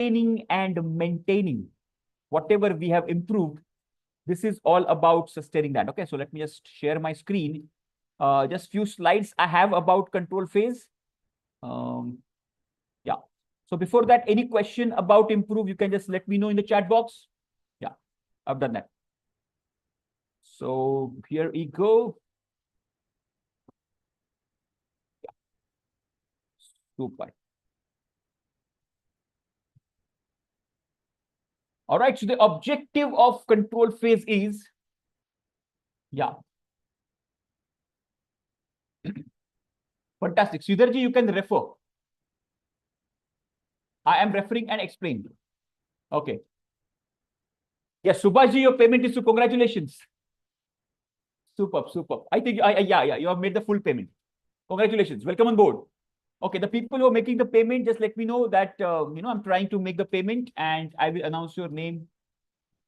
sustaining and maintaining whatever we have improved. This is all about sustaining that. Okay, so let me just share my screen. Just few slides I have about control phase. Yeah. So before that, any question about improve, you can just let me know in the chat box. Yeah, I've done that. So here we go. Yeah. Super. All right. So the objective of control phase is, yeah. Fantastic. Sridharji, you can refer. I am referring and explain. Okay. Yes, Subhaji, your payment is to congratulations. Superb, superb. I think, yeah, you have made the full payment. Congratulations. Welcome on board. Okay, the people who are making the payment, just let me know that, I'm trying to make the payment and I will announce your name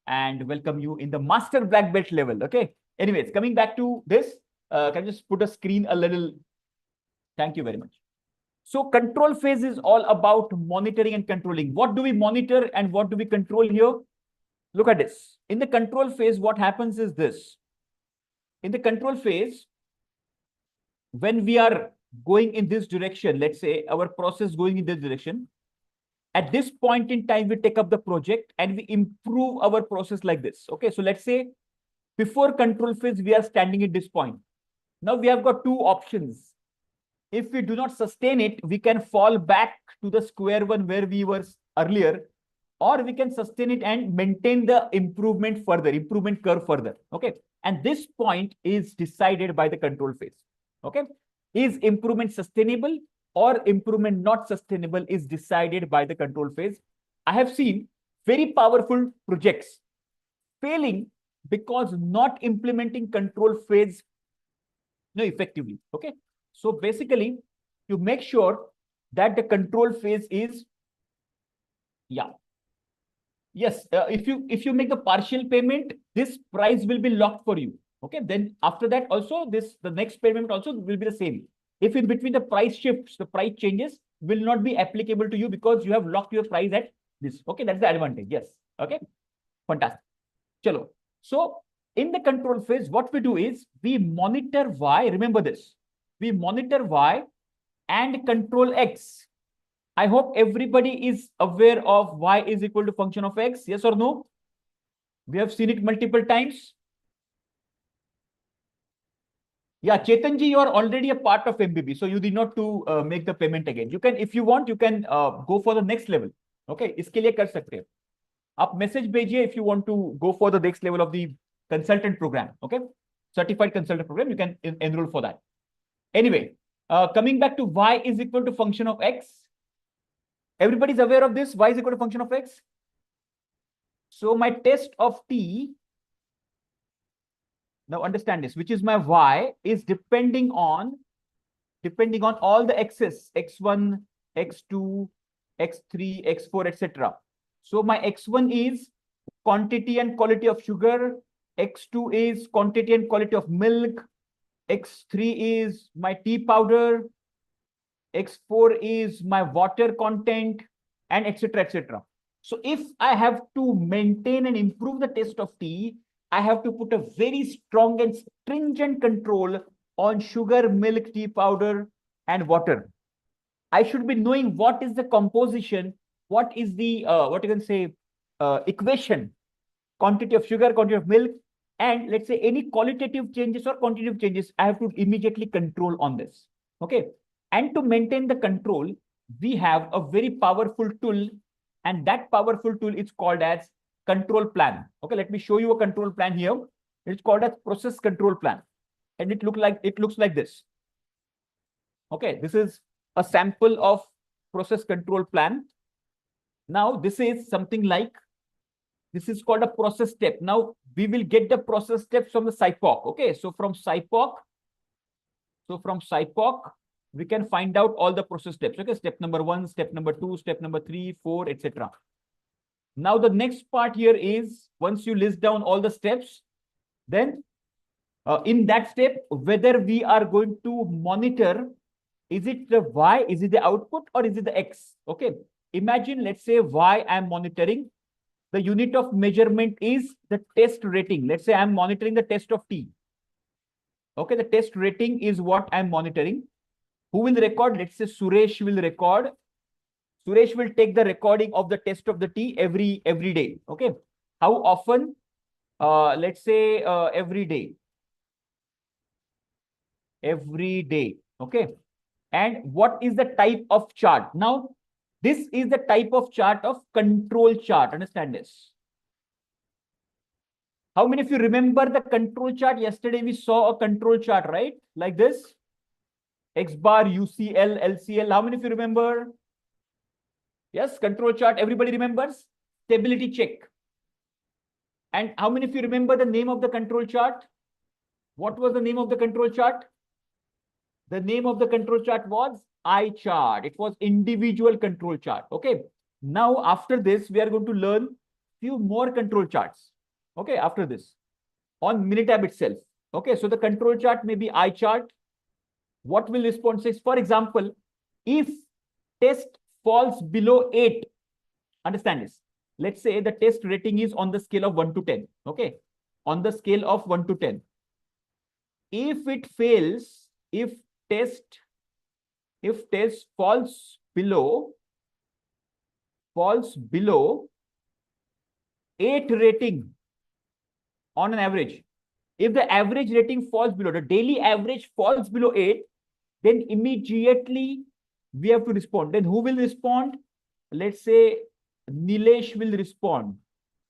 and welcome you in the master black belt level. Okay. Anyways, coming back to this, can I just put a screen a little? Thank you very much. So control phase is all about monitoring and controlling. What do we monitor and what do we control here? Look at this. In the control phase, what happens is this. In the control phase, when we are going in this direction, let's say our process going in this direction, at this point in time, we take up the project and we improve our process like this. Okay, so let's say before control phase, we are standing at this point. Now we have got two options. If we do not sustain it, we can fall back to the square one where we were earlier, or we can sustain it and maintain the improvement curve further. Okay, and this point is decided by the control phase. Okay, is improvement sustainable or improvement not sustainable is decided by the control phase. I have seen very powerful projects failing because not implementing control phase effectively. Okay, so basically to make sure that the control phase is, yeah, yes, if you make the partial payment, this price will be locked for you. Okay, then after that also the next payment also will be the same. If in between the price shifts, the price changes will not be applicable to you because you have locked your price at this. Okay, that's the advantage. Yes. Okay, fantastic. Chalo. So in the control phase, what we do is we monitor Y. Remember this. We monitor Y and control X. I hope everybody is aware of Y is equal to function of X. Yes or no? We have seen it multiple times. Yeah, Chetanji, you are already a part of MBB, so you need not to make the payment again. You can, if you want, you can go for the next level. Okay, इसके लिए कर सकते हैं. आप message भेजिए if you want to go for the next level of the consultant program. Okay, certified consultant program, you can enroll for that. Anyway, coming back to Y is equal to function of X. Everybody's aware of this. Y is equal to function of X. So my test of T. Now understand this, which is my Y is depending on all the x's, x1, x2, x3, x4, etc. So my x1 is quantity and quality of sugar, x2 is quantity and quality of milk, x3 is my tea powder, x4 is my water content, and etc, etc. So if I have to maintain and improve the test of tea, I have to put a very strong and stringent control on sugar, milk, tea powder, and water. I should be knowing what is the composition, what is the, equation, quantity of sugar, quantity of milk, and let's say any qualitative changes or quantitative changes, I have to immediately control on this. Okay. And to maintain the control, we have a very powerful tool, and that powerful tool is called as control plan. Okay, let me show you a control plan here. It's called as process control plan, and it looks like this. Okay, this is a sample of process control plan. Now this is something like, this is called a process step. Now we will get the process steps from the SIPOC. Okay, so from SIPOC, we can find out all the process steps. Okay, step number 1, step number 2, step number 3, 4, etc. Now the next part here is, once you list down all the steps, then in that step, whether we are going to monitor, is it the Y, is it the output, or is it the X? Okay, imagine, let's say Y I'm monitoring. The unit of measurement is the test rating. Let's say I'm monitoring the test of T. Okay, the test rating is what I'm monitoring. Who will record? Let's say Suresh will record. Suresh will take the recording of the test of the T every day. Okay. How often? Let's say every day. Every day. Okay. And what is the type of chart? Now, this is the type of chart of control chart. Understand this. How many of you remember the control chart? Yesterday we saw a control chart, right? Like this. X bar, UCL, LCL. How many of you remember? Yes, control chart. Everybody remembers? Stability check. And how many of you remember the name of the control chart? What was the name of the control chart? The name of the control chart was I chart. It was individual control chart. Okay. Now, after this, we are going to learn few more control charts. Okay. After this, on Minitab itself. Okay. So the control chart may be I chart. What will response say? For example, if test falls below 8, understand this. Let's say the test rating is on the scale of 1 to 10. Okay. On the scale of 1 to 10. If it fails, if test falls below 8 rating on an average, if the average rating falls below, the daily average falls below 8, then immediately we have to respond. Then who will respond? Let's say Nilesh will respond.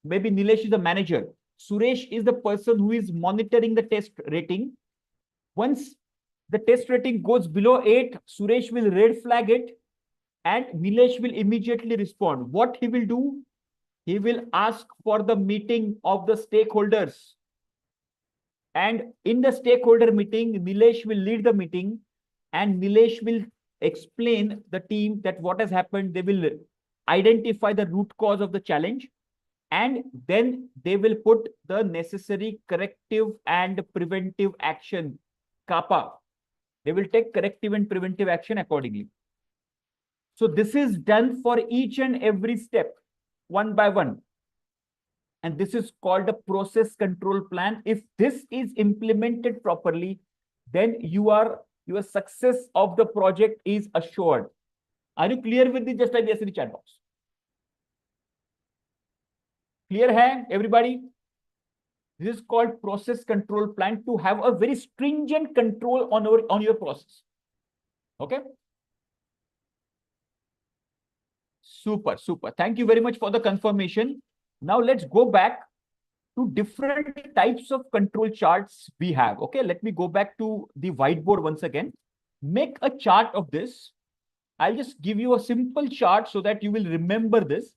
Maybe Nilesh is the manager. Suresh is the person who is monitoring the test rating. Once the test rating goes below 8, Suresh will red flag it and Nilesh will immediately respond. What he will do? He will ask for the meeting of the stakeholders. And in the stakeholder meeting, Nilesh will lead the meeting and Nilesh will explain the team that what has happened. They will identify the root cause of the challenge and then they will put the necessary corrective and preventive action, CAPA. They will take corrective and preventive action accordingly. So this is done for each and every step, one by one. And this is called a process control plan. If this is implemented properly, then your success of the project is assured. Are you clear with this? Just type yes in the chat box. Clear hai, everybody? This is called process control plan to have a very stringent control on your process. Okay. Super, super. Thank you very much for the confirmation. Now let's go back to different types of control charts we have. Okay, let me go back to the whiteboard once again. Make a chart of this. I'll just give you a simple chart so that you will remember this.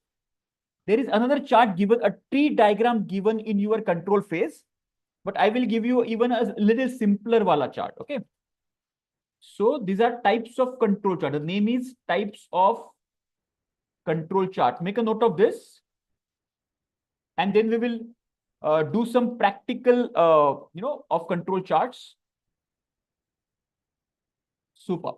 There is another chart given, a tree diagram given in your control phase, but I will give you even a little simpler wala chart. Okay. So these are types of control chart. The name is types of control chart. Make a note of this. And then we will do some practical, of control charts. Super.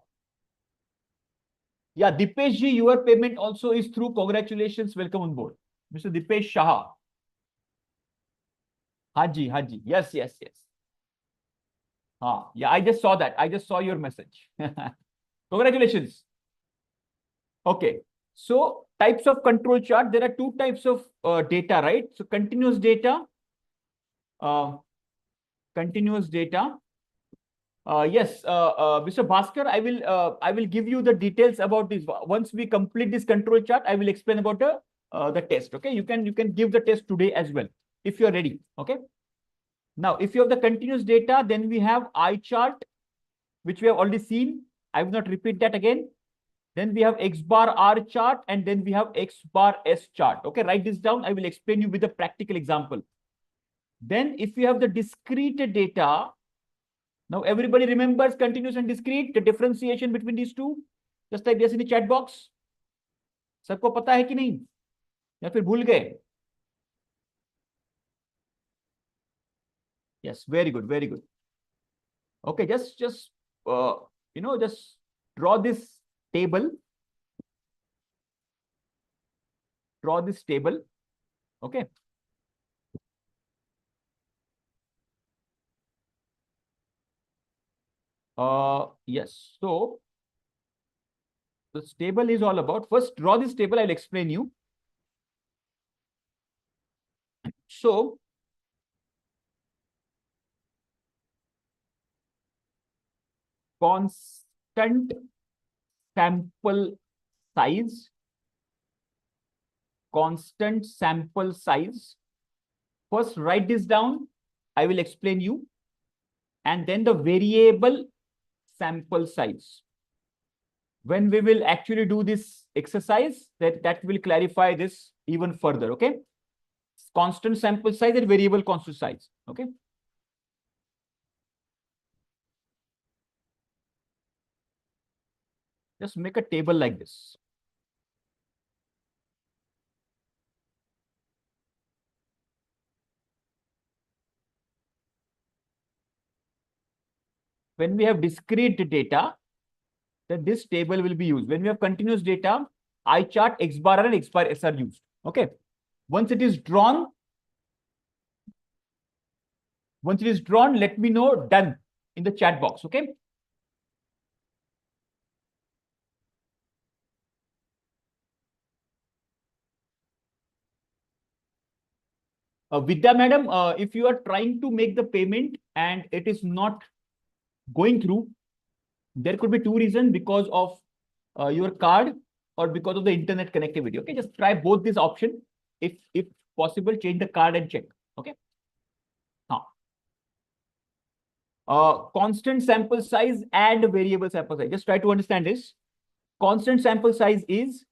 Yeah, Dipesh ji, your payment also is through. Congratulations. Welcome on board. Mr. Dipesh Shah. Haji, Haji. Yes, yes, yes. Yeah, I just saw that. I just saw your message. Congratulations. Okay. So types of control chart, there are two types of data, right? So continuous data. Yes, Mr. Bhaskar, I will give you the details about this. Once we complete this control chart, I will explain about the test. Okay, you can give the test today as well if you are ready. Okay. Now, if you have the continuous data, then we have I chart, which we have already seen. I will not repeat that again. Then we have X bar R chart, and then we have X bar S chart. Okay, write this down. I will explain you with a practical example. Then if you have the discrete data, now everybody remembers continuous and discrete, the differentiation between these two. Just type yes in the chat box. सबको पता है कि नहीं या फिर भूल गए? Yes, very good, very good. Okay, just just draw this table. draw this table. Okay. Yes. So this table is all about, first draw this table, I'll explain you. So constant sample size, constant sample size. First write this down, I will explain you. And then the variable sample size. When we will actually do this exercise, that will clarify this even further. Okay. Constant sample size and variable constant size. Okay. Just make a table like this. When we have discrete data, then this table will be used. When we have continuous data, I chart, X bar and X bar S are used. Okay. Once it is drawn, let me know done in the chat box. Okay. Vidya madam, if you are trying to make the payment and it is not going through, there could be two reasons, because of your card or because of the internet connectivity. Okay, just try both these options. If possible, change the card and check. Okay. Constant sample size and variable sample size. Just try to understand this. Constant sample size is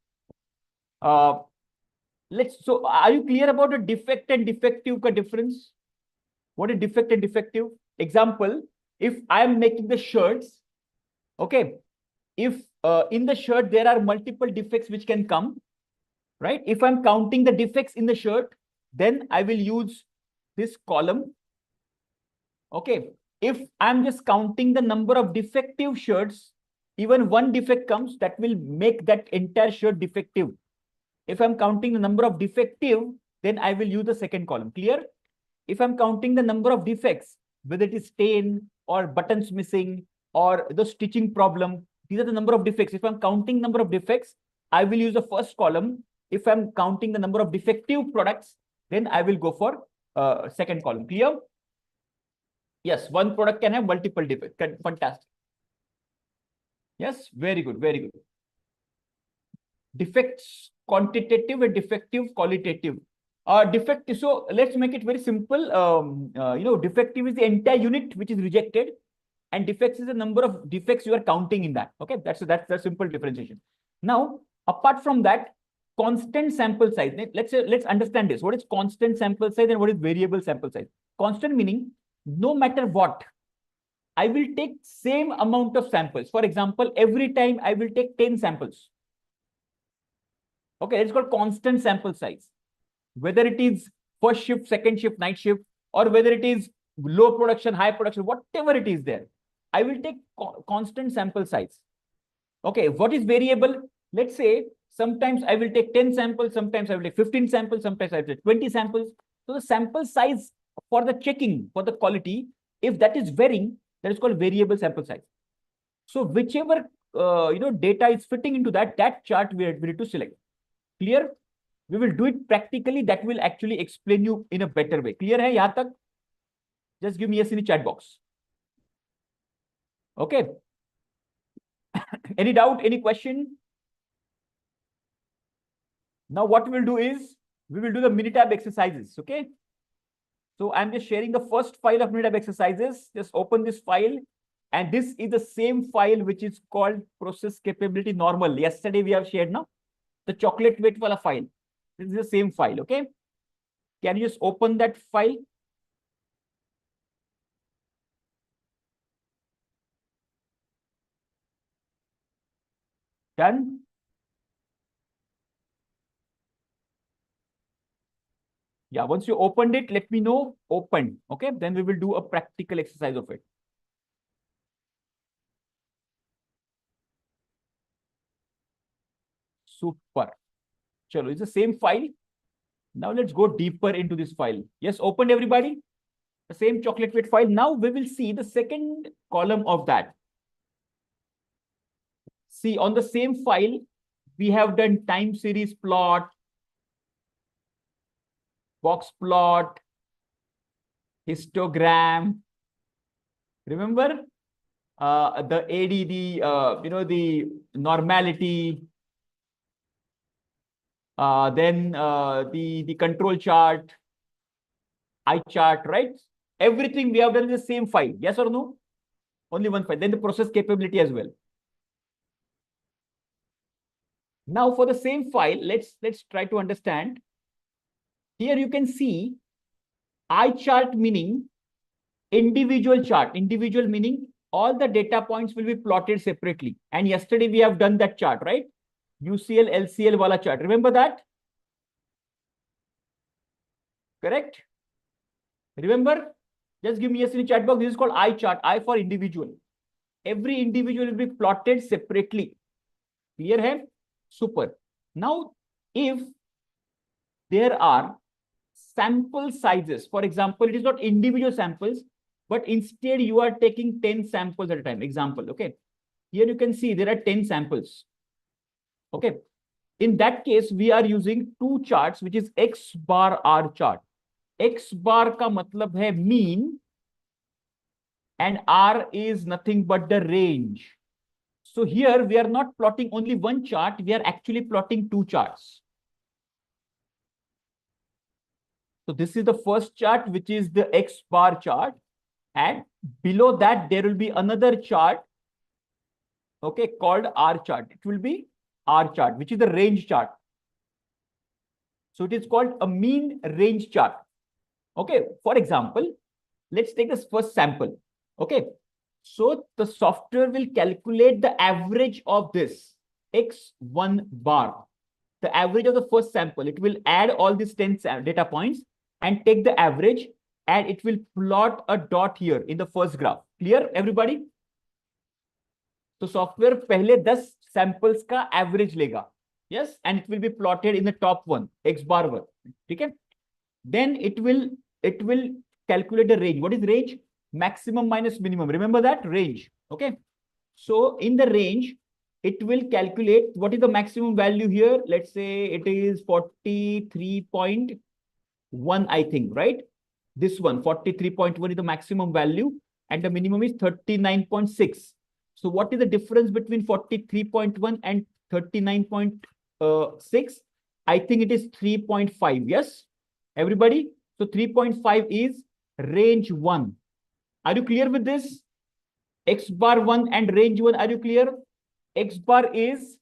so are you clear about the defect and defective ka difference? What is defect and defective? Example, if I am making the shirts, okay, if in the shirt there are multiple defects which can come, right? If I'm counting the defects in the shirt, then I will use this column. Okay. If I'm just counting the number of defective shirts, even one defect comes, that will make that entire shirt defective. If I'm counting the number of defective, then I will use the second column. Clear? If I'm counting the number of defects, whether it is stain or buttons missing or the stitching problem, these are the number of defects. If I'm counting number of defects, I will use the first column. If I'm counting the number of defective products, then I will go for second column. Clear? Yes, one product can have multiple defects. Fantastic. Yes, very good, very good. Defects, quantitative and defective, qualitative. Defective, so let's make it very simple. Defective is the entire unit which is rejected, and defects is the number of defects you are counting in that. Okay, that's the simple differentiation. Now, apart from that, constant sample size. Let's understand this. What is constant sample size and what is variable sample size? Constant meaning no matter what, I will take same amount of samples. For example, every time I will take 10 samples. Okay, it's called constant sample size. Whether it is first shift, second shift, night shift, or whether it is low production, high production, whatever it is there, I will take constant sample size. Okay, what is variable? Let's say sometimes I will take 10 samples, sometimes I will take 15 samples, sometimes I will take 20 samples. So the sample size for the checking, for the quality, if that is varying, that is called variable sample size. So whichever data is fitting into that chart we need to select. Clear? We will do it practically. That will actually explain you in a better way. Clear hai yahan tak? Just give me yes in the chat box. Okay. Any doubt? Any question? Now what we will do is we will do the Minitab exercises. Okay. So I'm just sharing the first file of Minitab exercises. Just open this file. And this is the same file which is called process capability normal. Yesterday we have shared now the chocolate weight wala file. This is the same file. Okay. Can you just open that file? Done. Yeah, once you opened it, let me know. Open. Okay, then we will do a practical exercise of it. Super. Chalo, it's the same file. Now let's go deeper into this file. Yes, open everybody. The same chocolate weight file. Now we will see the second column of that. See, on the same file, we have done time series plot, box plot, histogram. Remember the AD, the normality, then the control chart, eye chart, right? Everything we have done in the same file. Yes or no? Only one file. Then the process capability as well. Now for the same file, let's try to understand. Here you can see eye chart meaning individual chart. Individual meaning all the data points will be plotted separately. And yesterday we have done that chart, right? UCL, LCL wala chart. Remember that? Correct? Remember? Just give me yes in the chat box. This is called eye chart. I for individual. Every individual will be plotted separately. Clear hai? Super. Now, if there are sample sizes, for example, it is not individual samples, but instead you are taking 10 samples at a time. Example, okay? Here you can see there are 10 samples. Okay. In that case, we are using two charts, which is X bar R chart. X bar ka matlab hai mean, and R is nothing but the range. So here we are not plotting only one chart, we are actually plotting two charts. So this is the first chart, which is the X bar chart. And below that, there will be another chart, okay, called R chart. It will be R chart, which is the range chart. So it is called a mean range chart. Okay, for example, let's take this first sample. Okay, so the software will calculate the average of this X1 bar, the average of the first sample. It will add all these 10 data points and take the average, and it will plot a dot here in the first graph. Clear, everybody? So software pehle 10 samples ka average lega. Yes, and it will be plotted in the top one, X bar one. Okay? Then it will calculate the range. What is range? Maximum minus minimum. Remember that? Range. Okay. So in the range, it will calculate what is the maximum value here. Let's say it is 43.1, I think, right? This one, 43.1 is the maximum value, and the minimum is 39.6. So what is the difference between 43.1 and 39.6? I think it is 3.5. Yes, everybody? So 3.5 is range 1. Are you clear with this? X bar 1 and range 1, are you clear? X bar is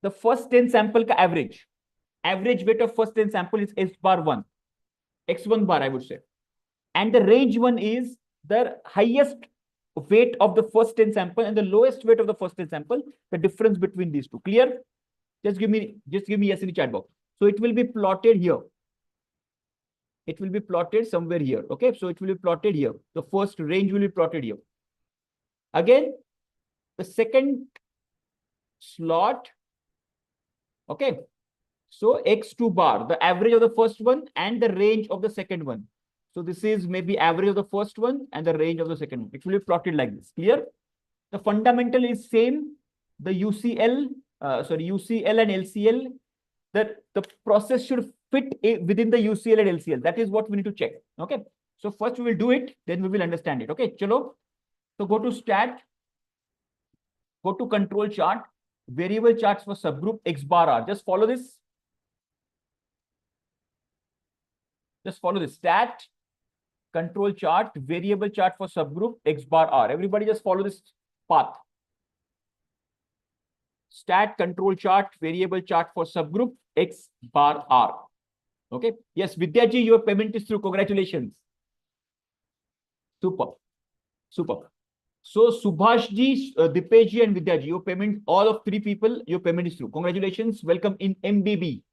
the first 10 sample ka average. Average weight of first 10 sample is X bar 1. X1 bar, I would say. And the range 1 is the highest weight of the first 10 sample and the lowest weight of the first 10 sample, the difference between these two. Clear? Just give me yes in the chat box. So it will be plotted here. It will be plotted somewhere here. Okay, so it will be plotted here. The first range will be plotted here. Again, the second slot. Okay, so X2 bar, the average of the first one and the range of the second one. So this is maybe average of the first one and the range of the second one. It will be plotted like this. Clear? The fundamental is same. The UCL and LCL, that the process should fit within the UCL and LCL. That is what we need to check. Okay. So first we will do it, then we will understand it. Okay. Chalo. So go to stat, go to control chart, variable charts for subgroup X bar R. Just follow this. Just follow this. Stat, control chart, variable chart for subgroup X bar R. Everybody just follow this path. Stat, control chart, variable chart for subgroup X bar R. Okay. Yes, Vidyaji, your payment is through. Congratulations. Super. Super. So Subhashji, Dipesh and Vidyaji, your payment, all of 3 people, your payment is through. Congratulations. Welcome in MBB.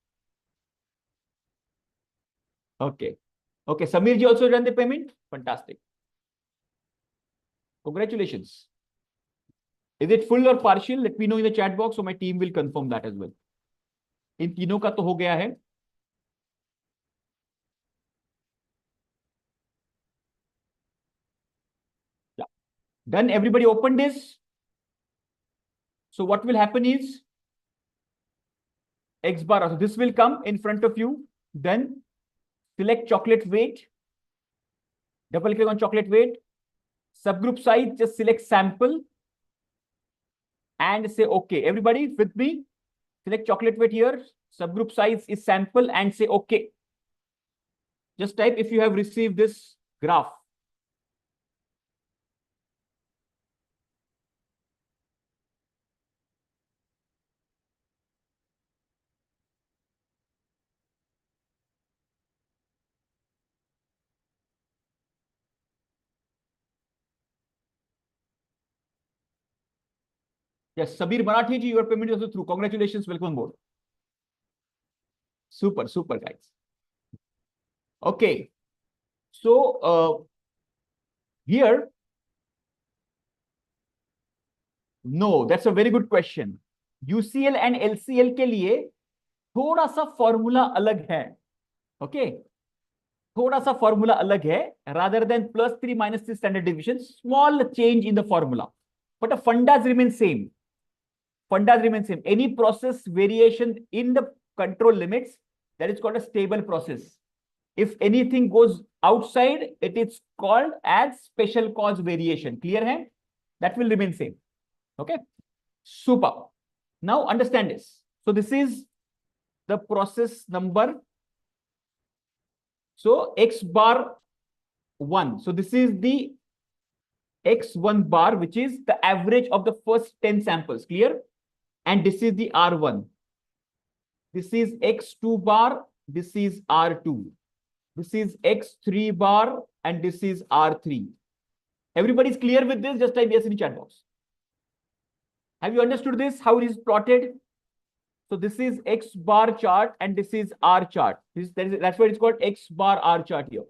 Okay. Okay. Samirji also done the payment. Fantastic. Congratulations. Is it full or partial? Let me know in the chat box so my team will confirm that as well. इन तीनों का तो हो गया है. Done. Everybody open this. So what will happen is X bar. So this will come in front of you. Then select chocolate weight. Double click on chocolate weight. Subgroup size, just select sample and say OK. Everybody with me? Select chocolate weight here. Subgroup size is sample and say OK. Just type if you have received this graph. Yes, Sabir Marathi ji, your payment is also through. Congratulations, welcome on board. Super, super, guys. Okay. So here, no, that's a very good question. UCL and LCL के लिए थोड़ा सा formula अलग है. Okay. थोड़ा सा formula अलग है. Rather than +3 -3 standard deviation, small change in the formula, but the fundas remain same. Fundas remain same. Any process variation in the control limits, that is called a stable process. If anything goes outside, it is called as special cause variation. Clear hai? That will remain same. Okay. Super. Now understand this. So this is the process number. So X bar 1. So this is the X1 bar, which is the average of the first 10 samples. Clear? And this is the R1. This is X2 bar. This is R2. This is X3 bar. And this is R3. Everybody's clear with this? Just type yes in the chat box. Have you understood this? How it is plotted? So this is X bar chart and this is R chart. That's why it's called X bar R chart here.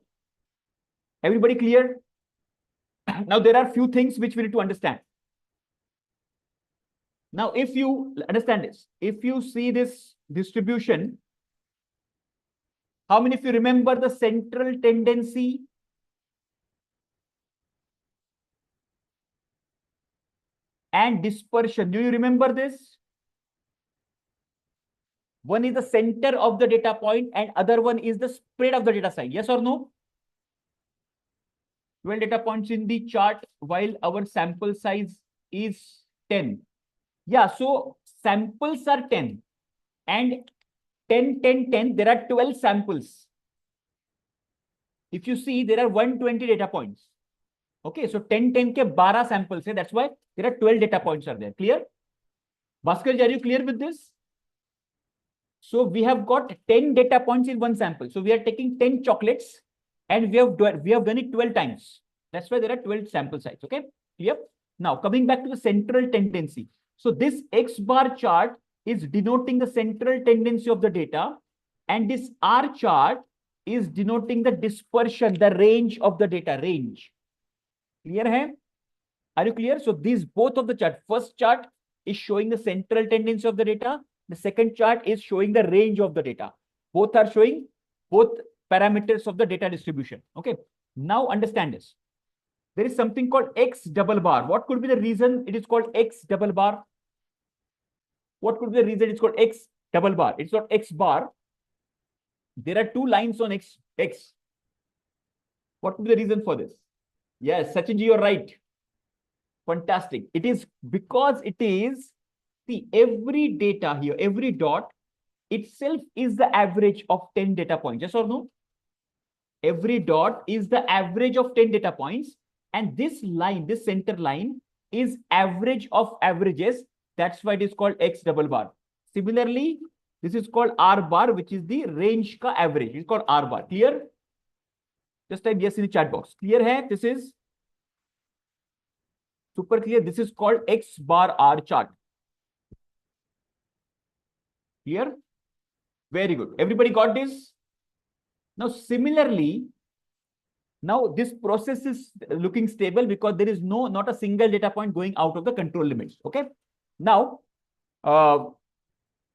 Everybody clear? Now there are few things which we need to understand. Now, if you understand this, if you see this distribution, how many of you remember the central tendency? And dispersion. Do you remember this? One is the center of the data point and other one is the spread of the data size. Yes or no? 12 data points in the chart while our sample size is 10. Yeah, so samples are 10 and 10, 10, 10, there are 12 samples. If you see, there are 120 data points. Okay, so 10, 10 ke 12 samples hai. That's why there are 12 data points are there. Clear? Bhaskar, are you clear with this? So we have got 10 data points in one sample. So we are taking 10 chocolates and we have done it 12 times. That's why there are 12 sample sites. Okay, clear? Now coming back to the central tendency. So this X bar chart is denoting the central tendency of the data, and this R chart is denoting the dispersion, the range of the data, range. Clear hai? Are you clear? So these both of the chart, first chart is showing the central tendency of the data. The second chart is showing the range of the data. Both are showing both parameters of the data distribution. Okay. Now understand this. There is something called X double bar. What could be the reason it is called X double bar? What could be the reason it's called X double bar? It's not X bar. There are two lines on X. What could be the reason for this? Yes, Sachinji, you're right. Fantastic. It is because it is, see, every data here, every dot itself is the average of 10 data points. Yes or no? Every dot is the average of 10 data points. And this line, this center line is average of averages. That's why it is called X double bar. Similarly, this is called R bar, which is the range ka average. It's called R bar. Clear? Just type yes in the chat box. Clear hai? This is super clear. This is called X bar R chart. Clear? Very good. Everybody got this? Now, similarly, now this process is looking stable because there is not a single data point going out of the control limits. Okay. Now,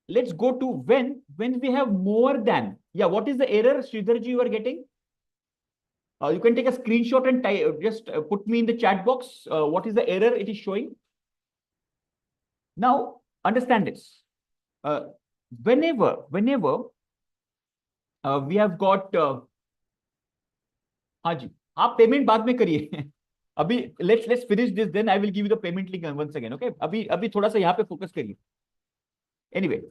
let's go to when we have more than. Yeah, what is the error, Sridharji, you are getting? You can take a screenshot and just put me in the chat box. What is the error it is showing? Now, understand this. Whenever we have got हाँ जी, आप payment बाद में करिए अभी let's finish this, then I will give you the payment link once again, okay? अभी थोड़ा सा यहाँ पे फोकस करिए. Anyway,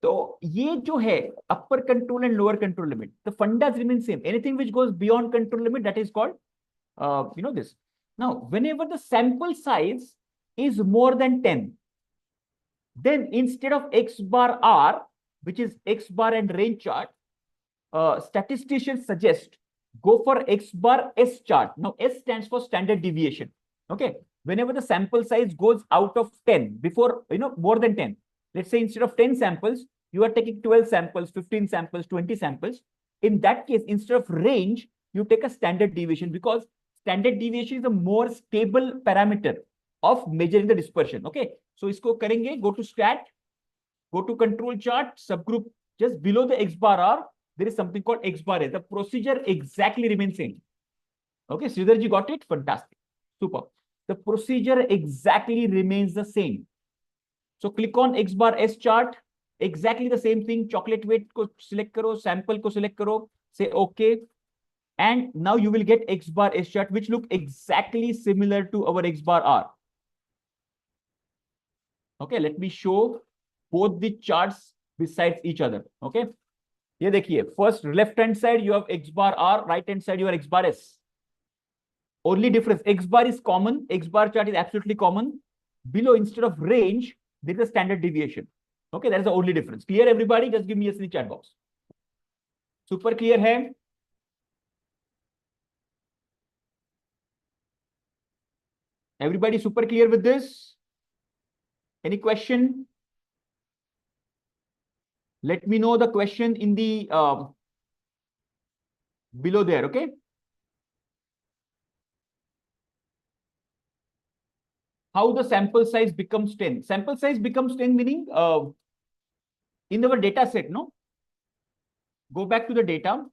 तो ये जो है upper control and lower control limit, the fundas remain same. Anything which goes beyond control limit, that is called this. Now, whenever the sample size is more than 10, then instead of x bar r, which is x bar and range chart, statisticians suggest go for x bar s chart. Now, S stands for standard deviation. Okay, whenever the sample size goes out of 10, before more than 10, let's say instead of 10 samples, you are taking 12 samples, 15 samples, 20 samples. In that case, instead of range, you take a standard deviation, because standard deviation is a more stable parameter of measuring the dispersion. Okay, so isko karenge, go to stat, go to control chart, subgroup, just below the x bar r, there is something called x bar s. The procedure exactly remains same. Okay, Sridharji got it? Fantastic. Super. The procedure exactly remains the same. So click on x bar s chart, exactly the same thing. Chocolate weight ko select karo, sample ko select karo, say okay, and now you will get x bar s chart, which look exactly similar to our x bar r. Okay, let me show both the charts besides each other. Okay, ये देखिए, first left hand side you have x bar r, right hand side you have x bar s. Only difference, x bar is common, x bar chart is absolutely common. Below, instead of range, there is a standard deviation. Okay, that is the only difference. Clear, everybody? Just give me yes in the chat box. Super clear hai? Everybody super clear with this? Any question? Let me know the question in the below there, okay? How the sample size becomes 10? Sample size becomes 10 meaning in our data set, no? Go back to the data.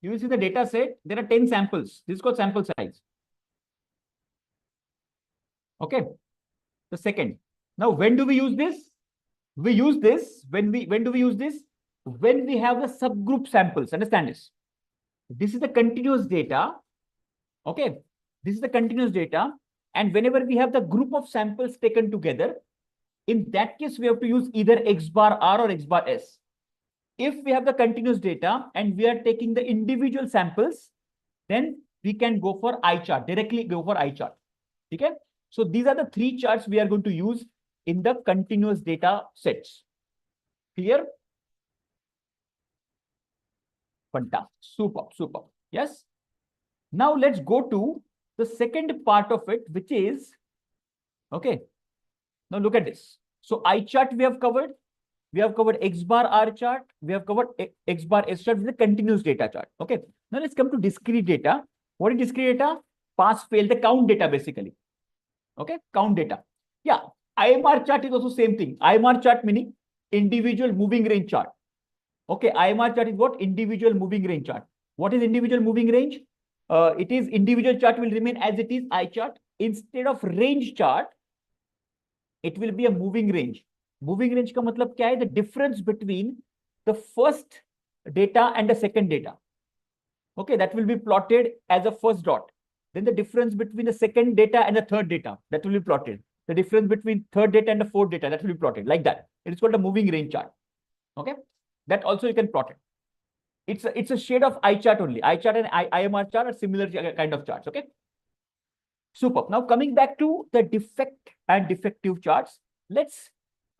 You will see the data set. There are 10 samples. This is called sample size. Okay. The second. Now, when do we use this? We use this when do we use this? When we have the subgroup samples. Understand this? This is the continuous data. Okay. This is the continuous data. And whenever we have the group of samples taken together, in that case, we have to use either x bar r or x bar s. If we have the continuous data and we are taking the individual samples, then we can go for eye chart, directly go for eye chart. Okay. So these are the three charts we are going to use in the continuous data sets. Clear? Fantastic. Super, super. Yes. Now let's go to the second part of it, which is, okay. Now look at this. So eye chart we have covered. We have covered x bar r chart. We have covered x bar s chart with the continuous data chart. Okay. Now let's come to discrete data. What is discrete data? Pass, fail, the count data basically. Okay. Count data. Yeah. IMR chart is also same thing. IMR chart meaning individual moving range chart. Okay. IMR chart is what? Individual moving range chart. What is individual moving range? It is individual chart will remain as it is, eye chart. Instead of range chart, it will be a moving range. Moving range का मतलब क्या है? The difference between the first data and the second data. Okay, that will be plotted as a first dot. Then the difference between the second data and the third data, that will be plotted. The difference between third data and the fourth data, that will be plotted like that. It is called a moving range chart. Okay, that also you can plot it. It's a shade of eye chart only. Eye chart and IMR chart are similar kind of charts. Okay. Super. Now coming back to the defect and defective charts, let's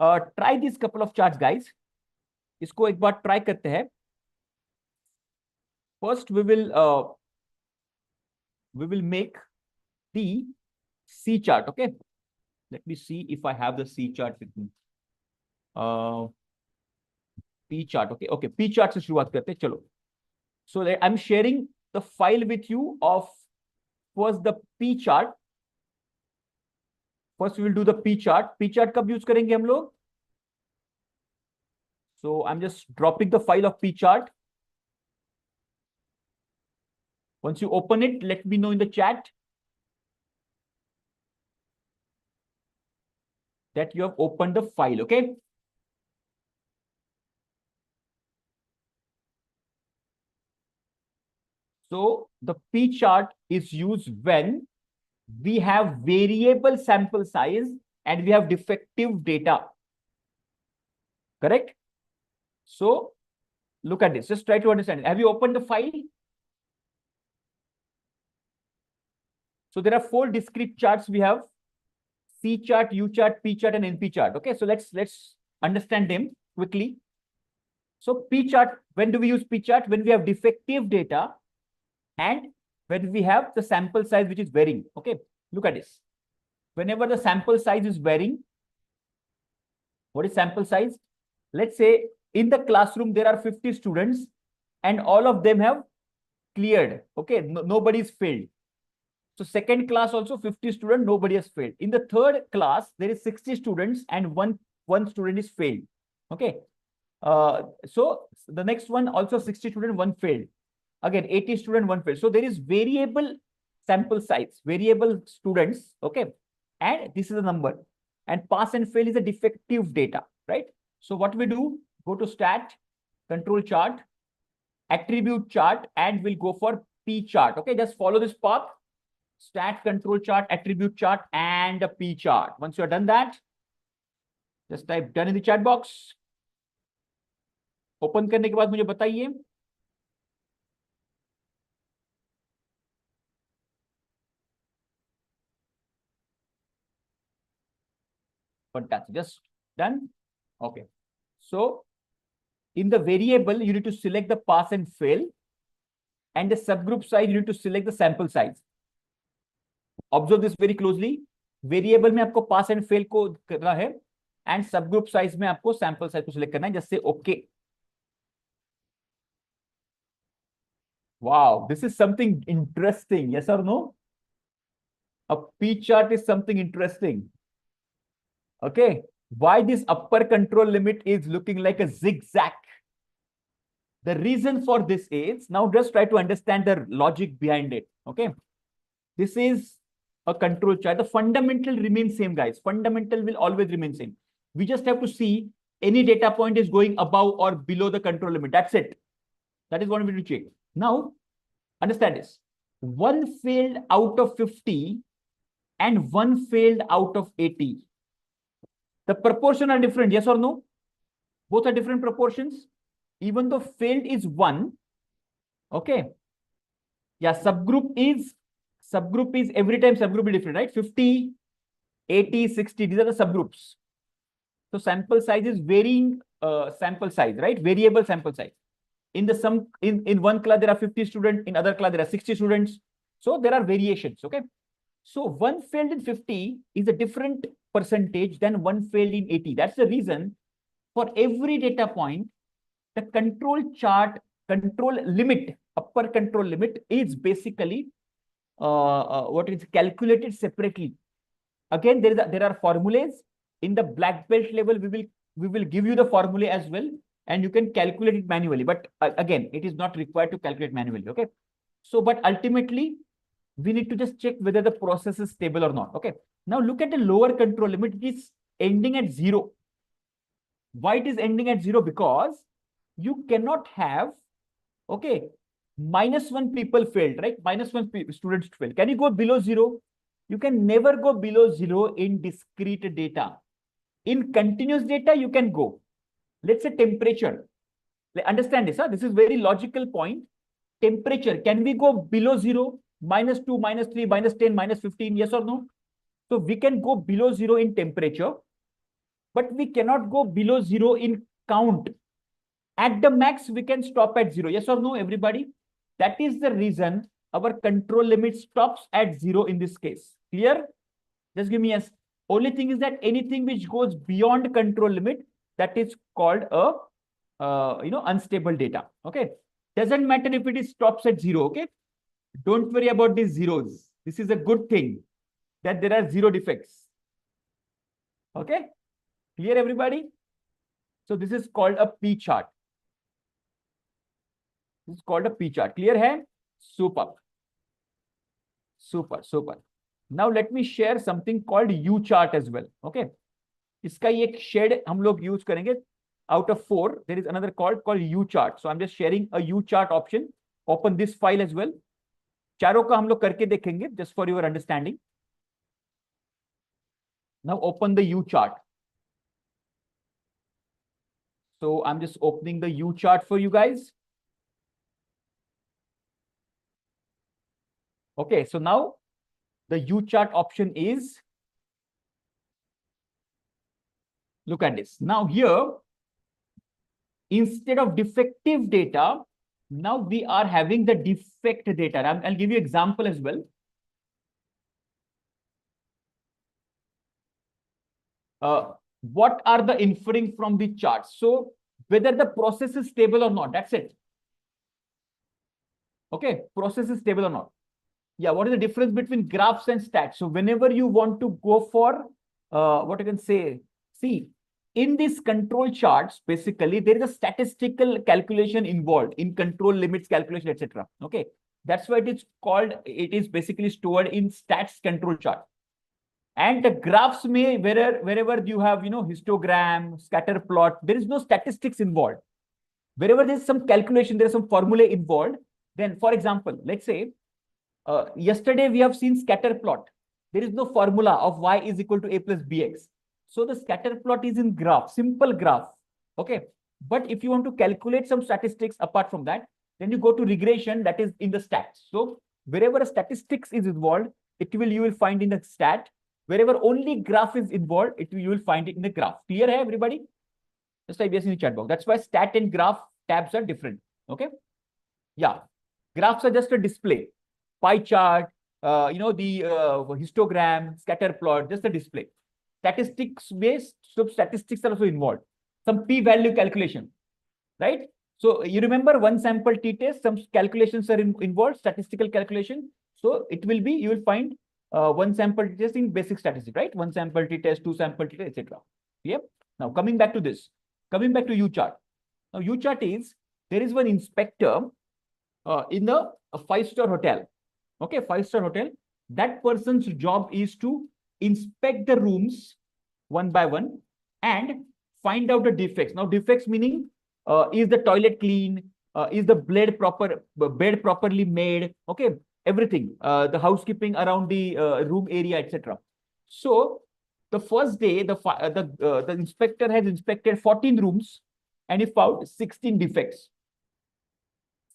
try these couple of charts, guys. इसको एक बार try करते हैं. First, we will make the C chart. Okay. Let me see if I have the C chart with me. P chart. Okay. Okay. P chart से शुरुआत करते हैं. चलो. So I'm sharing the file with you of first the P chart. First we will do the P chart. P chart कब use करेंगे हम लोग? So I'm just dropping the file of P chart. Once you open it, let me know in the chat that you have opened the file, okay? So the P chart is used when we have variable sample size and we have defective data, correct? So look at this, just try to understand it. Have you opened the file? So there are 4 discrete charts we have: C chart, U chart, P chart, and NP chart. Okay, so let's understand them quickly. So P chart, when do we use P chart? When we have defective data and when we have the sample size which is varying. Okay, look at this. Whenever the sample size is varying, what is sample size? Let's say in the classroom there are 50 students and all of them have cleared. Okay, nobody is failed. So second class also 50 students, nobody has failed. In the third class, there is 60 students and one student is failed. Okay. So the next one also 60 students, one failed. Again, 80 students, one failed. So there is variable sample size, variable students. Okay. And this is the number. And pass and fail is a defective data, right? So what we do, go to stat, control chart, attribute chart, and we'll go for P chart. Okay. Just follow this path. Stat, control chart, attribute chart, and a P chart. Once you are done that, just type done in the chat box. Open करने के बाद मुझे बताइए. Fantastic. Just done. Okay. So in the variable, you need to select the pass and fail, and the subgroup size, you need to select the sample size. Observe this very closely. Variable में आपको pass and fail को करना है, and subgroup size में आपको sample size को select करना है. Just say okay. Wow, this is something interesting. Yes or no? A P chart is something interesting. Okay. Why this upper control limit is looking like a zigzag? The reason for this is, now just try to understand the logic behind it. Okay. This is a control chart. The fundamental remains same, guys. Fundamental will always remain same. We just have to see any data point is going above or below the control limit. That's it. That is what we will check. Now, understand this. One failed out of 50 and one failed out of 80. The proportion are different, yes or no? Both are different proportions. Even though failed is 1, okay. Yeah, subgroup is every time subgroup is different, right? 50, 80, 60, these are the subgroups. So sample size is varying sample size, right? Variable sample size. In the in one class there are 50 students, in other class there are 60 students. So there are variations, okay? So one failed in 50 is a different percentage than one failed in 80. That's the reason for every data point, the control chart, control limit, upper control limit is basically what is calculated separately. Again, there are formulas. In the black belt level, we will give you the formula as well, and you can calculate it manually. But again, it is not required to calculate manually. Okay. So, but ultimately, we need to just check whether the process is stable or not. Okay. Now look at the lower control limit. It is ending at 0. Why it is ending at 0? Because you cannot have, okay, -1 people failed, right? -1 students failed. Can you go below 0? You can never go below 0 in discrete data. In continuous data, you can go. Let's say temperature. Understand this, huh? This is very logical point. Temperature, can we go below 0? -2, -3, -10, -15, yes or no? So we can go below 0 in temperature, but we cannot go below 0 in count. At the max, we can stop at 0. Yes or no, everybody? That is the reason our control limit stops at 0 in this case. Clear? Just give me a... Only thing is that anything which goes beyond control limit, that is called a unstable data. Okay. Doesn't matter if it stops at 0. Okay. Don't worry about these zeros. This is a good thing that there are 0 defects. Okay. Clear, everybody? So this is called a P chart. This is called a P chart. Clear hai? Super. Super, super. Now let me share something called U chart as well. Okay. इसका ये एक shade हम लोग use करेंगे. Out of 4, there is another called U chart. So I'm just sharing a U chart option. Open this file as well. चारों का हम लोग करके देखेंगे just for your understanding. Now open the U chart. So I'm just opening the U chart for you guys. Okay, so now the U chart option is, look at this. Now here, instead of defective data, now we are having the defect data. I'll give you example as well. What are the inferring from the chart? So whether the process is stable or not, that's it. Okay, process is stable or not. Yeah, what is the difference between graphs and stats? So whenever you want to go for, what I can say, see, in these control charts, basically, there is a statistical calculation involved in control limits calculation, etc. Okay, that's why it is called, it is basically stored in stats control chart. And the graphs may, wherever you have, histogram, scatter plot, there is no statistics involved. Wherever there's some calculation, there's some formula involved. Then, for example, let's say, yesterday we have seen scatter plot. There is no formula of y is equal to a plus bx. So the scatter plot is in graph, simple graph. Okay. But if you want to calculate some statistics apart from that, then you go to regression, that is in the stats. So wherever a statistics is involved, you will find in the stat. Wherever only graph is involved, you will find it in the graph. Clear hai everybody? Just type yes in the chat box. That's why stat and graph tabs are different. Okay. Yeah. Graphs are just a display. Pie chart, the histogram, scatter plot, just a display. Statistics based, so statistics are also involved. Some p-value calculation, right? So you remember one sample t-test, some calculations are involved, statistical calculation. So it will be, you will find one sample t-test in basic statistics, right? One sample t-test, two sample t-test, etc. Yep. Now coming back to this, coming back to U chart. Now U chart is, there is one inspector in a 5-star hotel. Okay, 5-star hotel. That person's job is to inspect the rooms one by one and find out the defects. Now, defects meaning, is the toilet clean? Is the bed properly made? Okay, everything. The housekeeping around the room area, etc. So, the first day, the inspector has inspected 14 rooms and he found 16 defects.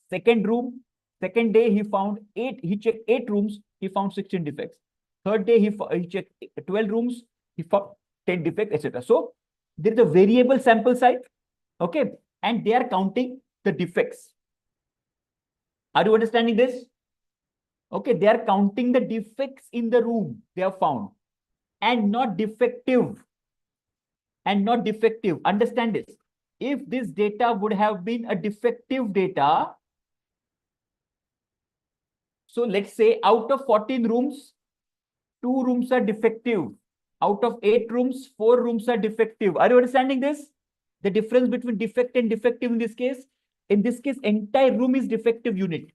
Second day, he found 8. He checked 8 rooms. He found 16 defects. Third day, he checked 12 rooms. He found 10 defects, etc. So there is a variable sample size. Okay, and they are counting the defects. Are you understanding this? Okay, they are counting the defects in the room they have found, and not defective. And not defective. Understand this. If this data would have been a defective data, so let's say out of 14 rooms, 2 rooms are defective. Out of 8 rooms, 4 rooms are defective. Are you understanding this? The difference between defect and defective in this case? In this case, entire room is defective unit.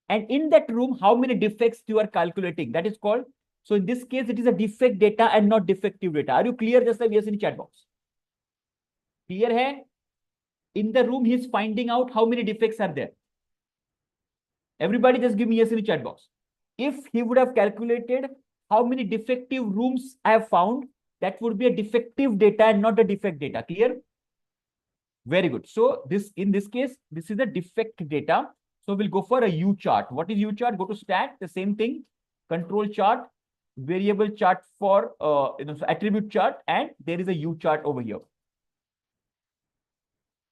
And in that room, how many defects you are calculating? That is called, so in this case, it is a defect data and not defective data. Are you clear? Just like yes in the chat box. Clear hai? In the room, he is finding out how many defects are there. Everybody just give me yes in the chat box. If he would have calculated how many defective rooms I have found, that would be a defective data and not a defect data. Clear? Very good. So in this case, this is a defect data. So we'll go for a U chart. What is U chart? Go to stat, the same thing. Control chart, variable chart for so attribute chart, and there is a U chart over here.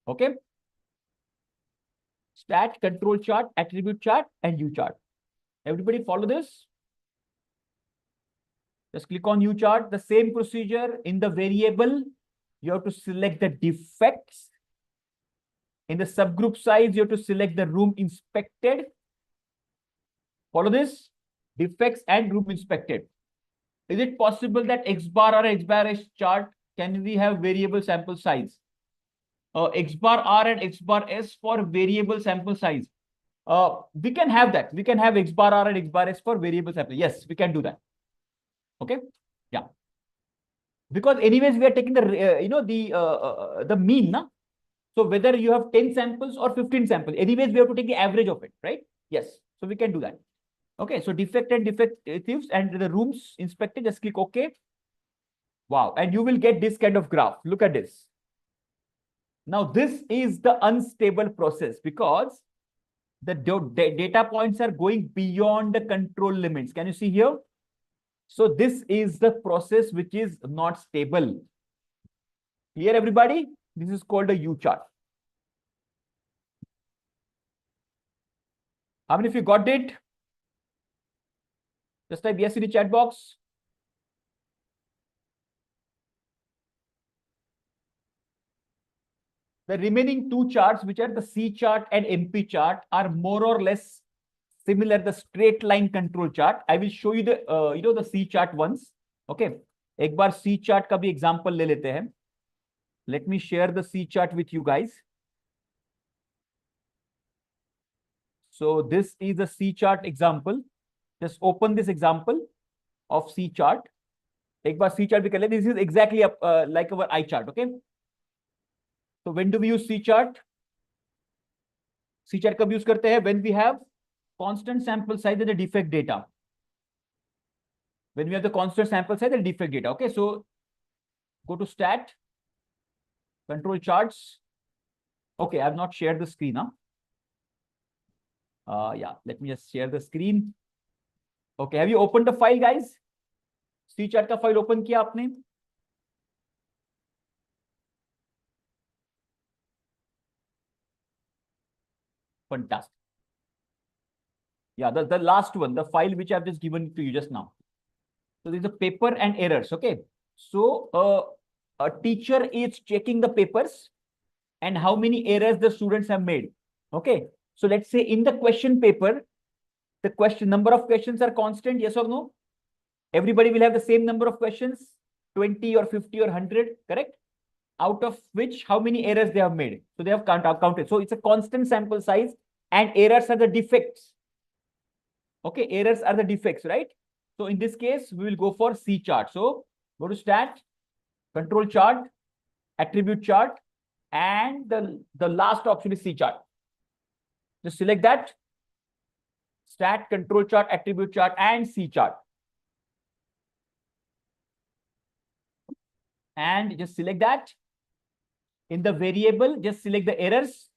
Okay. Stat, control chart, attribute chart, and U chart. Everybody follow this? Just click on U chart. The same procedure. In the variable, you have to select the defects. In the subgroup size, you have to select the room inspected. Follow this. Defects and room inspected. Is it possible that X bar or X bar is chart? Can we have variable sample size? X bar R and X bar S for variable sample size. We can have that. We can have X bar R and X bar S for variable sample. Yes, we can do that. Okay. Yeah. Because anyways, we are taking the, the mean, na? So whether you have 10 samples or 15 samples, anyways, we have to take the average of it, right? Yes. So we can do that. Okay. So defect and defectives and the rooms inspected, just click OK. Wow. And you will get this kind of graph. Look at this. Now, this is the unstable process because the data points are going beyond the control limits. Can you see here? So this is the process which is not stable. Clear, everybody? This is called a U chart. How many of you got it? Just type yes in the chat box. The remaining two charts, which are the C chart and MP chart, are more or less similar. The straight line control chart. I will show you the the C chart once. Okay. एक बार C chart का भी example ले लेते हैं. Let me share the C chart with you guys. So this is the C chart example. Just open this example of C chart. एक बार C chart भी कर ले. This is exactly like our I chart. Okay. So when do we use C chart? C chart कब use करते हैं? When we have constant sample size and the defect data. When we have the constant sample size and defect data. Okay, so go to stat, control charts. Okay, I have not shared the screen. Yeah, let me just share the screen. Okay, have you opened the file, guys? C chart का file open किया आपने? Fantastic. Yeah, the last one, the file which I've just given to you just now. So there's a paper and errors. Okay. So a teacher is checking the papers and how many errors the students have made. Okay. So let's say in the question paper, the number of questions are constant, yes or no? Everybody will have the same number of questions, 20 or 50 or 100, correct? Out of which, how many errors they have made. So they have counted. So it's a constant sample size and errors are the defects. Okay, errors are the defects, right? So in this case, we will go for C chart. So go to stat, control chart, attribute chart, and the last option is C chart. Just select that. Stat, control chart, attribute chart, and C chart. And just select that. In the variable, just select the errors.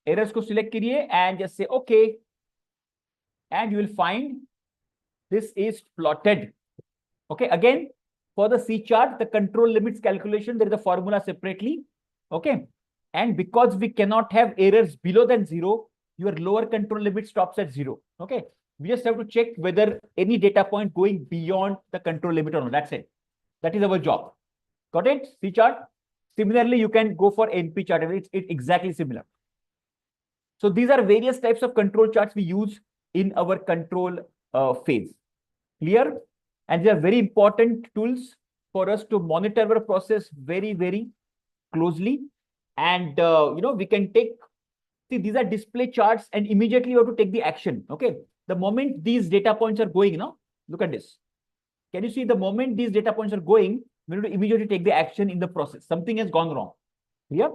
Errors ko select kiriye and just say okay. And you will find this is plotted. Okay, again, for the C chart, the control limits calculation, there is a formula separately. Okay, and because we cannot have errors below than 0, your lower control limit stops at 0. Okay, we just have to check whether any data point going beyond the control limit or not. That's it. That is our job. Got it? C chart. Similarly, you can go for NP chart. It's exactly similar. So these are various types of control charts we use in our control phase. Clear? And they are very important tools for us to monitor our process very, very closely. And, we can take, see, these are display charts and immediately you have to take the action. Okay. The moment these data points are going, look at this. Can you see the moment these data points are going, we need to immediately take the action in the process. Something has gone wrong. Clear?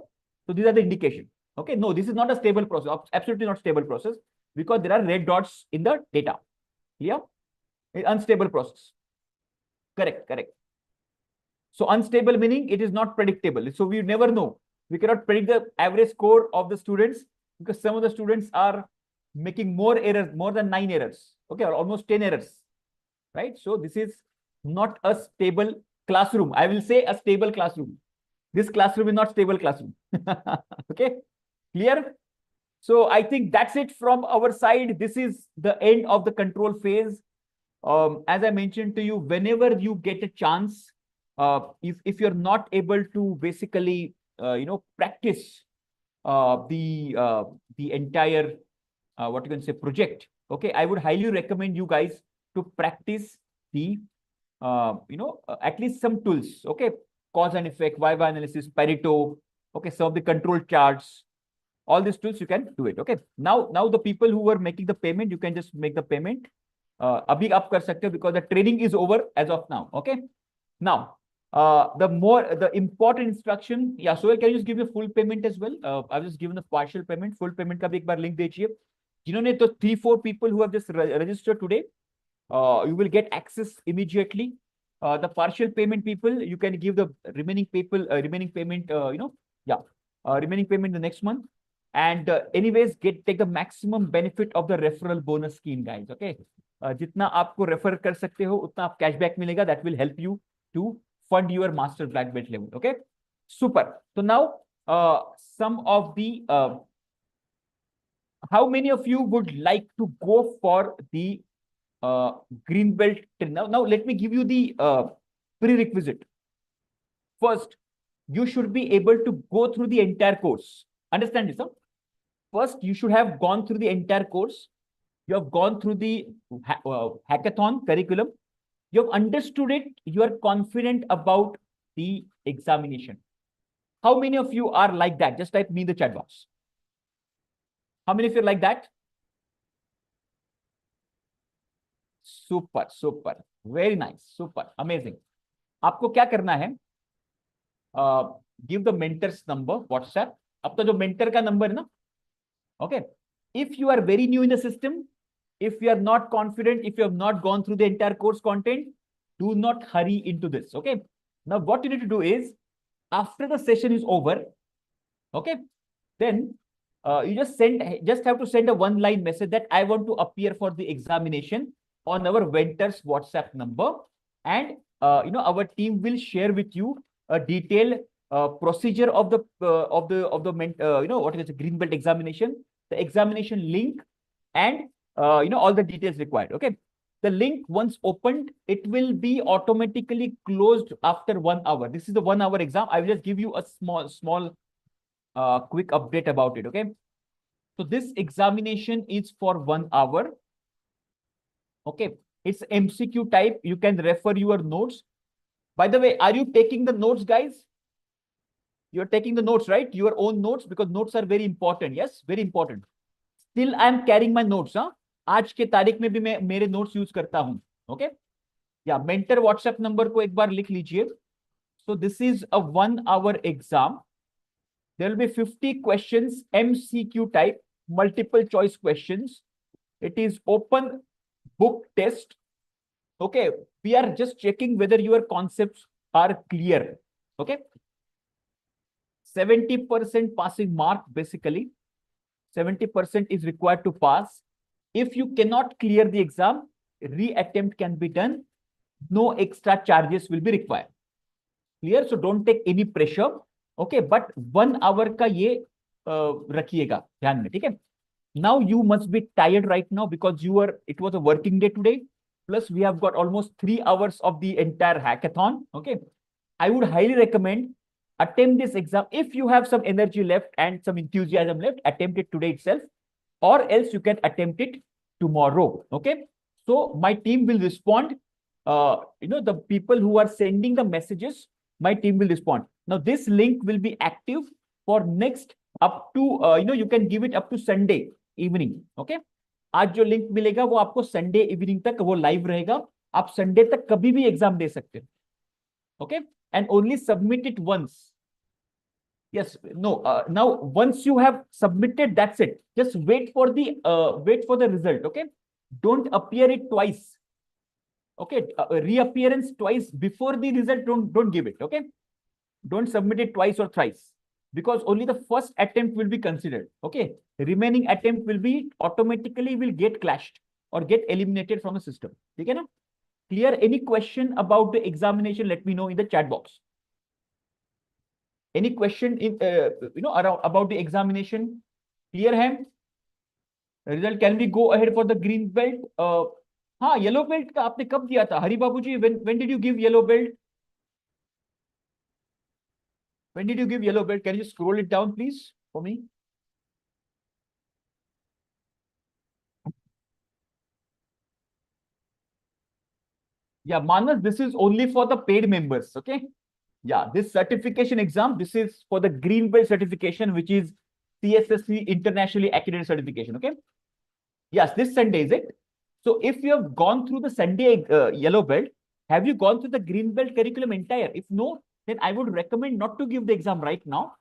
So these are the indication. Okay. No, this is not a stable process. Absolutely not stable process because there are red dots in the data. Clear? It's unstable process. Correct. So unstable meaning it is not predictable. So we never know. We cannot predict the average score of the students because some of the students are making more errors, more than 9 errors. Okay, or almost 10 errors. Right? So this is not a stable classroom. I will say a stable classroom. This classroom is not stable classroom. Okay, clear? So I think that's it from our side. This is the end of the control phase. As I mentioned to you, whenever you get a chance, if you're not able to basically, practice the entire, what you can say, project. Okay, I would highly recommend you guys to practice the, at least some tools. Okay, cause and effect, Viva analysis, Pareto. Okay, some of the control charts, all these tools you can do it. Okay, now the people who were making the payment, you can just make the payment. Abhi aap kar sakte ho because the training is over as of now. Okay, now the important instruction. Yeah, so can you just give me full payment as well? I've just given the partial payment. Full payment का भी एक बार link दीजिए. जिन्होंने तो 3-4 people who have just registered today, you will get access immediately. The partial payment people, you can give the remaining people remaining payment. Remaining payment the next month. And anyways, take the maximum benefit of the referral bonus scheme, guys. Okay, जितना आपको refer कर सकते हो उतना आप cashback मिलेगा. That will help you to fund your master black belt level. Okay, super. So now some of the how many of you would like to go for the green belt? Now let me give you the prerequisite. First, you should be able to go through the entire course. Understand this, huh? First, you should have gone through the entire course. You have gone through the hackathon curriculum. You have understood it. You are confident about the examination. How many of you are like that? Just type me in the chat box. How many of you are like that? Super, super. Very nice. Super. Amazing. आपको क्या करना है? Give the mentor's number, WhatsApp. अब तो जो mentor का number है ना? Okay. If you are very new in the system, if you are not confident, if you have not gone through the entire course content, do not hurry into this. Okay. Now, what you need to do is, after the session is over, okay, then you just have to send a one-line message that I want to appear for the examination on our Venter's WhatsApp number, and our team will share with you a detailed procedure of the what is the green belt examination, the examination link, and all the details required. Okay, the link once opened, it will be automatically closed after 1 hour. This is the 1 hour exam. I will just give you a small quick update about it. Okay, so this examination is for 1 hour. Okay, it's MCQ type. You can refer your notes. By the way, are you taking the notes, guys? You're taking the notes, right? Your own notes, because notes are very important. Yes, very important. Still, I am carrying my notes. Huh? आज के तारीख में भी मैं मेरे notes use करता हूं. Okay, या मेंटर व्हाट्सएप नंबर को एक बार लिख लीजिए. So this is a 1 hour exam. There will be 50 questions, MCQ type, multiple choice questions. It is open book test. Okay, we are just checking whether your concepts are clear. Okay, 70% passing mark, basically 70% is required to pass. If you cannot clear the exam, reattempt can be done. No extra charges will be required. Clear? So don't take any pressure. Okay, but 1 hour का ये रखिएगा ध्यान में, ठीक है? Now you must be tired right now because it was a working day today. Plus we have got almost 3 hours of the entire hackathon. Okay, I would highly recommend attempt this exam. If you have some energy left and some enthusiasm left, attempt it today itself, or else you can attempt it tomorrow. Okay, so my team will respond. The people who are sending the messages, my team will respond. Now this link will be active for next up to you can give it up to Sunday evening. Okay, आज जो link मिलेगा वो आपको Sunday evening तक वो live रहेगा. आप Sunday तक कभी भी एग्जाम दे सकते हैं. Okay, and only submit it once. Yes, no. Now once you have submitted, that's it. Just wait for the result. Okay, don't appear it twice. Okay, reappearance twice before the result. Don't give it. Okay, don't submit it twice or thrice, because only the first attempt will be considered. Okay, remaining attempt will be automatically will get clashed or get eliminated from the system. Okay, na? Clear? Any question about the examination? Let me know in the chat box. Any question in around about the examination? Clear है? Result, can we go ahead for the green belt? हाँ, yellow belt का आपने कब दिया था? हरी बाबू जी, when did you give yellow belt? When did you give yellow belt? Can you scroll it down, please, for me? Yeah, Manas, this is only for the paid members. Okay, Yeah, this certification exam, this is for the green belt certification, which is CSSC internationally accredited certification. Okay. Yes, this Sunday is it. So if you have gone through the Sunday yellow belt, have you gone through the green belt curriculum entire? If no, then I would recommend not to give the exam right now.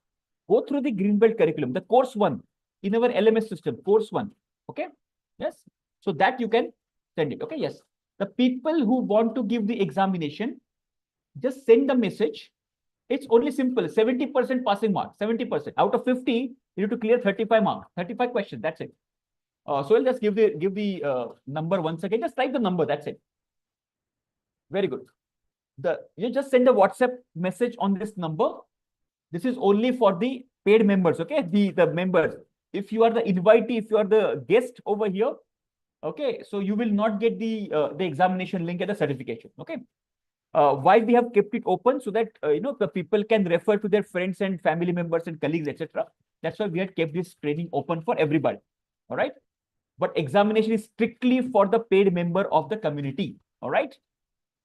Go through the green belt curriculum, the course one in our LMS system, course one. Okay. Yes. So that you can send it. Okay. Yes. The people who want to give the examination, just send the message. It's only simple, 70% passing mark, 70%. Out of 50, you need to clear 35 marks, 35 questions. That's it. So I'll just give the number once again. Just type the number. That's it. Very good. You just send a WhatsApp message on this number. This is only for the paid members. Okay, the members. If you are the invitee, if you are the guest over here, okay, so you will not get the examination link and the certification. Okay. Why we have kept it open, so that the people can refer to their friends and family members and colleagues, etc. That's why we had kept this training open for everybody. All right. But examination is strictly for the paid member of the community. All right.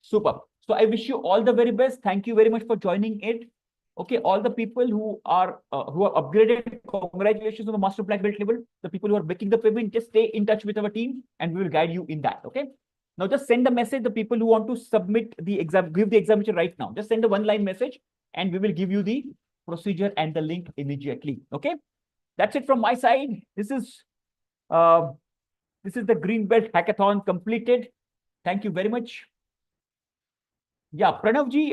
Super. So I wish you all the very best. Thank you very much for joining it. Okay, all the people who are upgraded, congratulations on the master black belt level. The people who are making the payment, just stay in touch with our team and we will guide you in that. Okay. Now just send a message. The people who want to submit the exam, give the examination right now. Just send a one-line message and we will give you the procedure and the link immediately. Okay. That's it from my side. This is the Green Belt Hackathon completed. Thank you very much. Yeah, Pranavji,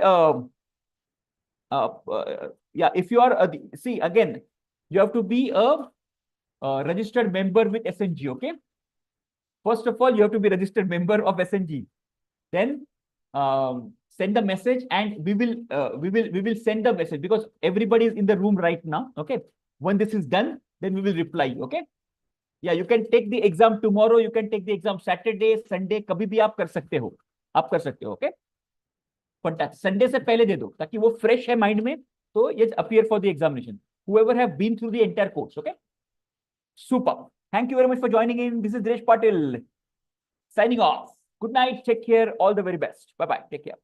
yeah, if you are, see, again, you have to be a registered member with SNG, okay? First of all, you have to be a registered member of SNG. Then send the message and we will send the message, because everybody is in the room right now, okay? When this is done, then we will reply, okay? Yeah, you can take the exam tomorrow, you can take the exam Saturday, Sunday, कभी भी आप कर सकते हो, okay? But Sunday से पहले दे दो, ताकि वो fresh है mind में, तो ये appear for the examination. Whoever have been through the entire course, okay? Super. Thank you very much for joining in. This is Dinesh Patil signing off. Good night. Take care. All the very best. Bye-bye. Take care.